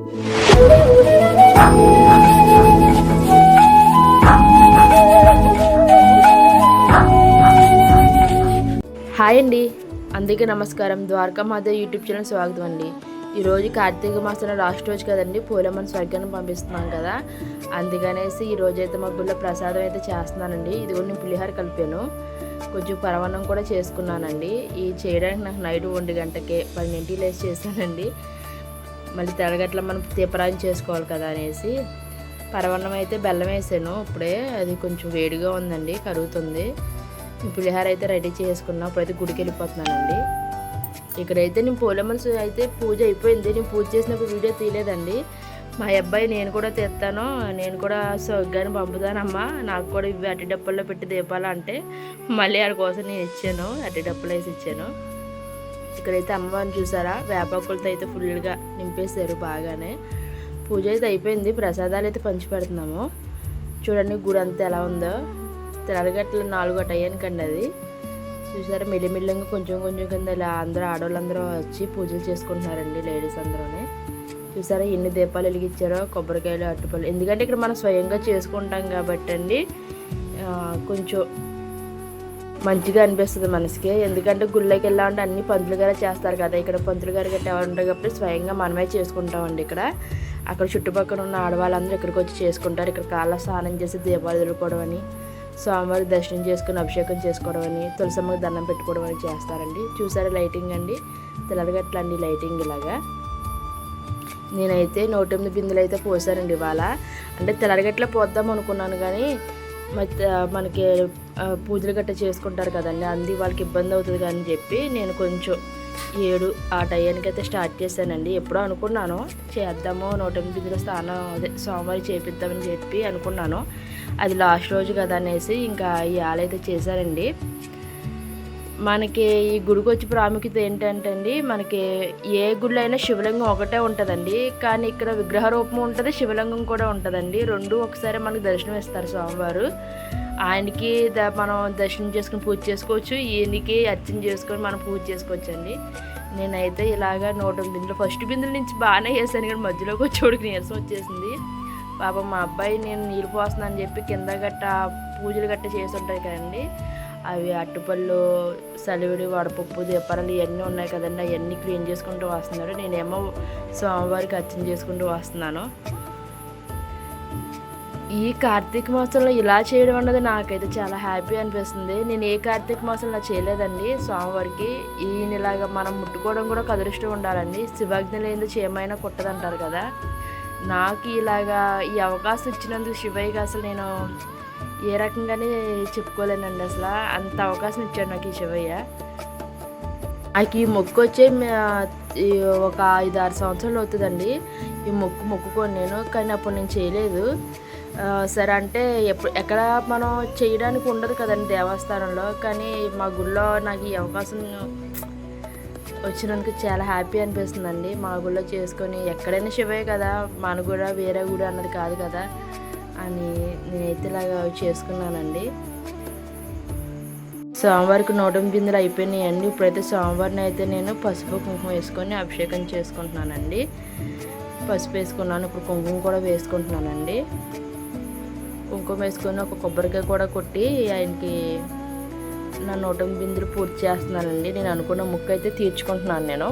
Hi అండి, అందరికీ నమస్కారం. ద్వారకామాత యూట్యూబ్ ఛానల్ స్వాగతం అండి. ఈరోజు కార్తీక మాసంలో లాస్ట్ రోజు కదండి, పూలమ్మని స్వర్గాన్ని పంపిస్తున్నాం కదా, అందుకనేసి ఈరోజు అయితే మా గుళ్ళో ప్రసాదం అయితే చేస్తున్నానండి. ఇది కూడా నేను పులిహోర కలిపాను, కొంచెం పరమాన్నం కూడా చేసుకున్నానండి. ఈ చేయడానికి నాకు నైట్ 1 గంటకే 10 లేసి చేశానండి. మళ్ళీ తెరగట్ల మనం దీపరాజం చేసుకోవాలి కదా అనేసి పరమాన్నం అయితే బెల్లం వేసాను. ఇప్పుడే అది కొంచెం వేడిగా ఉందండి, కరుగుతుంది. పులిహోర అయితే రెడీ చేసుకున్నా. ఇప్పుడైతే గుడికి వెళ్ళిపోతున్నానండి. ఇక్కడైతే నేను పూలమ్మలు అయితే పూజ అయిపోయింది. నేను పూజ చేసినప్పుడు వీడియో తీయలేదండి. మా అబ్బాయి నేను కూడా తెస్తాను, నేను కూడా స్వర్గాన్ని పంపుతానమ్మా, నాకు కూడా ఇవి అట్టి డప్పుల్లో పెట్టి దీపాలంటే మళ్ళీ వాడి కోసం నేను ఇచ్చాను, అట్టి డప్పులు వేసి ఇచ్చాను. ఇక్కడైతే అమ్మవారిని చూసారా, వేపాకులతో అయితే ఫుల్గా నింపేశారు బాగానే. పూజ అయితే అయిపోయింది, ప్రసాదాలు అయితే పంచి పెడుతున్నాము. చూడండి గుడి అంతా ఎలా ఉందో. తెరగట్ల 4 టయానికండి అది. చూసారా మెల్లిమెల్లిగా కొంచెం కొంచెం కింద ఇలా అందరూ ఆడవాళ్ళందరూ వచ్చి పూజలు చేసుకుంటున్నారండి, లేడీస్ అందరూనే. చూసారా ఎన్ని దీపాలు వెలిగించారో, కొబ్బరికాయలు, అట్టుపళ్ళు. ఎందుకంటే ఇక్కడ మనం స్వయంగా చేసుకుంటాం కాబట్టి అండి కొంచెం మంచిగా అనిపిస్తుంది మనసుకి. ఎందుకంటే గుళ్ళకి వెళ్ళాలంటే అన్ని పంతులు గారే చేస్తారు కదా, ఇక్కడ పంతులు గారు గట్రా ఎవరు ఉంటారు కాబట్టి స్వయంగా మనమే చేసుకుంటామండి. ఇక్కడ అక్కడ చుట్టుపక్కల ఉన్న ఆడవాళ్ళందరూ ఇక్కడికి వచ్చి చేసుకుంటారు. ఇక్కడ కాళ్ళ స్నానం చేసి దీపాలు వదులుకోవడం అని, స్వామివారి దర్శనం చేసుకుని అభిషేకం చేసుకోవడం అని, తులసమ్మకి దండం పెట్టుకోవడం అని చేస్తారండి. చూసారా లైటింగ్ అండి, తెల్లగట్ల అండి లైటింగ్ ఇలాగా. నేనైతే 108 బిందులు అయితే పోసానండి ఇవాళ. అంటే తెల్లగట్ల పోద్దాం అనుకున్నాను కానీ మనకి పూజలు గట్ట చేసుకుంటారు కదండి, అంది వాళ్ళకి ఇబ్బంది అవుతుంది అని చెప్పి నేను కొంచెం 7 ఆ టయానికి అయితే స్టార్ట్ చేశానండి. ఎప్పుడో అనుకున్నాను చేద్దాము, 108 బిందులు స్నానం అదే స్వామివారి చేపిద్దామని చెప్పి అనుకున్నాను. అది లాస్ట్ రోజు కదా అనేసి ఇంకా ఇవాళ అయితే చేశారండి. మనకి ఈ గుడికి వచ్చి ప్రాముఖ్యత ఏంటంటే అండి, మనకి ఏ గుడిలో అయినా శివలింగం ఒకటే ఉంటుందండి, కానీ ఇక్కడ విగ్రహ రూపం ఉంటుంది, శివలింగం కూడా ఉంటుందండి. 2 ఒకసారి మనకు దర్శనం ఇస్తారు స్వామివారు. ఆయనకి మనం దర్శనం చేసుకుని పూజ చేసుకోవచ్చు, ఈయనకి అర్చన చేసుకొని మనం పూజ చేసుకోవచ్చు అండి. నేనైతే ఇలాగా 108 బిందులు ఫస్ట్ బిందుల నుంచి బాగానే వేసాను, కానీ మధ్యలోకి వచ్చేవాడికి నీరసం వచ్చేసింది. పాపం మా అబ్బాయి నేను నీళ్ళు పోస్తున్నాను అని చెప్పి కింద గట్ట పూజలు గట్ట చేసి ఉంటాయి కదండి, అవి అట్టుపళ్ళు, సలివిడి, వడపప్పు, దీపారాలు ఇవన్నీ ఉన్నాయి కదండి, అవన్నీ క్లీన్ చేసుకుంటూ వస్తున్నాడు. నేనేమో స్వామివారికి అర్చన చేసుకుంటూ వస్తున్నాను. ఈ కార్తీక మాసంలో ఇలా చేయడం అన్నది నాకైతే చాలా హ్యాపీ అనిపిస్తుంది. నేను ఏ కార్తీక మాసంలో చేయలేదండి స్వామివారికి. ఈయనలాగా మనం ముట్టుకోవడం కూడా అదృష్టం ఉండాలండి, శివాజ్ఞ లేనిది చేయమైనా కుట్టదంటారు కదా. నాకు ఇలాగా ఈ అవకాశం ఇచ్చినందుకు శివయ్యకి అసలు నేను ఏ రకంగానే చెప్పుకోలేనండి. అసలు అంత అవకాశం ఇచ్చాడు నాకు ఈ శివయ్య. నాకు ఈ మొక్కు వచ్చే ఒక 5-6 సంవత్సరాలు అవుతుందండి ఈ మొక్కుకొని నేను, కానీ అప్పుడు నేను చేయలేదు. సరే అంటే ఎక్కడ మనం చేయడానికి ఉండదు కదండి దేవస్థానంలో, కానీ మా గుళ్ళో నాకు ఈ అవకాశం వచ్చినందుకు చాలా హ్యాపీ అనిపిస్తుందండి. మా గుళ్ళో చేసుకొని ఎక్కడైనా శివయ్య కదా, మన కూడా వేరే గుడి అన్నది కాదు కదా అని నేనైతే ఇలాగా చేసుకున్నానండి. స్వామివారికి 108 బిందులు అయిపోయినాయండి. ఇప్పుడైతే స్వామివారిని అయితే నేను పసుపు కుంకుమ వేసుకొని అభిషేకం చేసుకుంటున్నానండి. పసుపు వేసుకున్నాను, ఇప్పుడు కుంకుమ కూడా వేసుకుంటున్నానండి. కుంకుమ వేసుకొని ఒక కొబ్బరికాయ కూడా కొట్టి ఆయనకి నా 108 బిందులు పూర్తి చేస్తున్నానండి. నేను అనుకున్న ముక్క అయితే తీర్చుకుంటున్నాను. నేను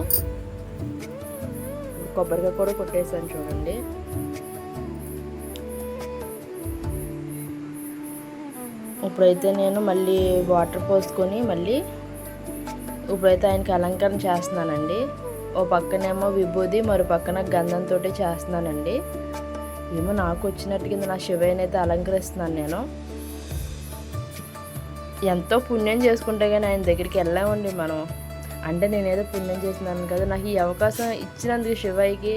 కొబ్బరికాయ కూడా కొట్టేసాను చూడండి. ఇప్పుడైతే నేను మళ్ళీ వాటర్ పోసుకొని మళ్ళీ ఇప్పుడైతే ఆయనకి అలంకరణ చేస్తున్నానండి. ఓ పక్కనేమో విభూది, మరో పక్కన గంధంతో చేస్తున్నానండి. ఏమో నాకు వచ్చినట్టు కింద నా శివయ్యని అయితే అలంకరిస్తున్నాను నేను. ఎంతో పుణ్యం చేసుకుంటే కానీ ఆయన దగ్గరికి వెళ్ళామండి మనం. అంటే నేనేదో పుణ్యం చేసినాను కదా, నాకు ఈ అవకాశం ఇచ్చినందుకు శివయ్యకి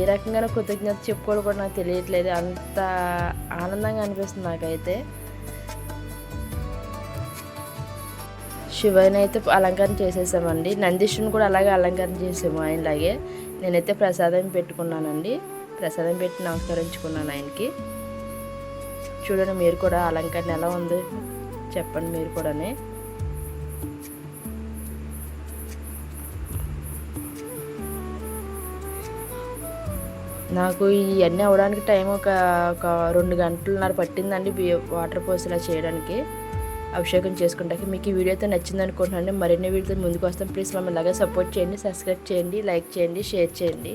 ఏ రకంగా కృతజ్ఞత చెప్పుకోవడం కూడా నాకు తెలియట్లేదు, అంత ఆనందంగా అనిపిస్తుంది నాకైతే. శివయ్యని అయితే అలంకరణ చేసేసామండి. నందీశ్వరుని కూడా అలాగే అలంకరణ చేసాము ఆయనలాగే. నేనైతే ప్రసాదం పెట్టుకున్నానండి, ప్రసాదం పెట్టి నమస్కరించుకున్నాను ఆయనకి. చూడండి మీరు కూడా అలంకరణ ఎలా ఉంది చెప్పండి మీరు కూడానే. నాకు ఇవన్నీ అవ్వడానికి టైం ఒక 2 గంటలన్నర పట్టిందండి వాటర్ పోసి ఇలా చేయడానికి, అభిషేకం చేసుకుంటాకి. మీకు ఈ వీడియో అయితే నచ్చింది అనుకుంటున్నాను. మరిన్ని వీడియోతో ముందుకు వస్తాం. ప్లీజ్ మమ్మల్ని ఇలాగే సపోర్ట్ చేయండి, సబ్స్క్రైబ్ చేయండి, లైక్ చేయండి, షేర్ చేయండి.